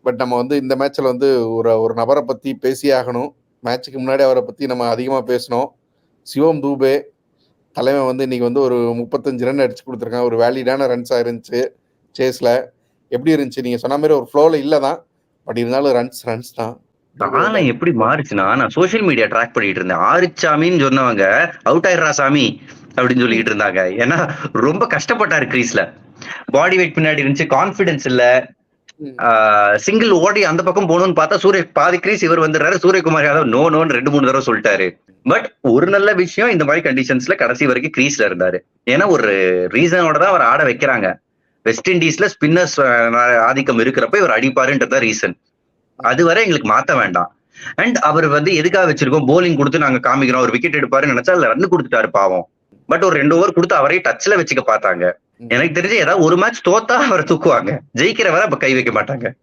But நம்ம வந்து இந்த மேட்ச்ல வந்து ஒரு ஒரு நபரை பத்தி பேசியே ஆகணும். மேட்ச்சுக்கு முன்னாடி அவரை பத்தி நம்ம அதிகமா பேசணும். சிவம் தூபே தலைவன் வந்து இன்னைக்கு வந்து ஒரு 35 ரன் அடிச்சு கொடுத்துருக்கான். ஒரு வேலிடான ரன்ஸா இருந்துச்சு சேஸ்ல. எப்படி இருந்துச்சு? நீங்க சொன்ன மாதிரி ஒரு ஃப்ளோல இல்லதான். பட் இருந்தாலும் ரன்ஸ் தான். காலம் எப்படி மாறுச்சுன்னா, நான் சோசியல் மீடியா ட்ராக் பண்ணிட்டு இருந்தேன். ஆறுச்சாமின்னு சொன்னவங்க அவுட் ஆயிடுறா சாமி அப்படின்னு சொல்லிட்டு இருந்தாங்க. ஏன்னா ரொம்ப கஷ்டப்பட்டாரு கிரீஸ்ல. பாடி வெயிட் பின்னாடி இருந்துச்சு, கான்பிடன்ஸ் இல்ல. சிங்கிள் ஓடி அந்த பக்கம் போகணும்னு பார்த்தா சூரிய பாதி கிரீஸ் இவர் வந்துடுறாரு. சூரியகுமார் யாதவ் நோன்னு 2-3 தடவை சொல்லிட்டாரு. பட் ஒரு நல்ல விஷயம், இந்த மாதிரி கண்டிஷன்ஸ்ல கடைசி வரைக்கும் கிரீஸ்ல இருந்தாரு. ஏன்னா ஒரு ரீசனோட தான் அவர் ஆட வைக்கிறாங்க. வெஸ்ட் இண்டீஸ்ல ஸ்பின்னர்ஸ் ஆதிக்கம் இருக்கிறப்ப இவர் அடிப்பாருன்றதான் ரீசன். அதுவரை எங்களுக்கு மாத்த வேண்டாம். அண்ட் அவர் வந்து எதுக்காக வச்சிருக்கோம், போலிங் கொடுத்து நாங்க காமிக்கிறோம், ஒரு விக்கெட் எடுப்பாருன்னு நினைச்சா அதுல ரன் கொடுத்துட்டாரு பாவம். பட் ஒரு 2 ஓவர் கொடுத்து அவரையும் டச்ல வச்சுக்க பார்த்தாங்க. எனக்கு தெரிஞ்சு ஏதாவது ஒரு மேட்ச் தோத்தா அவரை தூக்குவாங்க, ஜெயிக்கிறவரை அப்ப கை வைக்க மாட்டாங்க.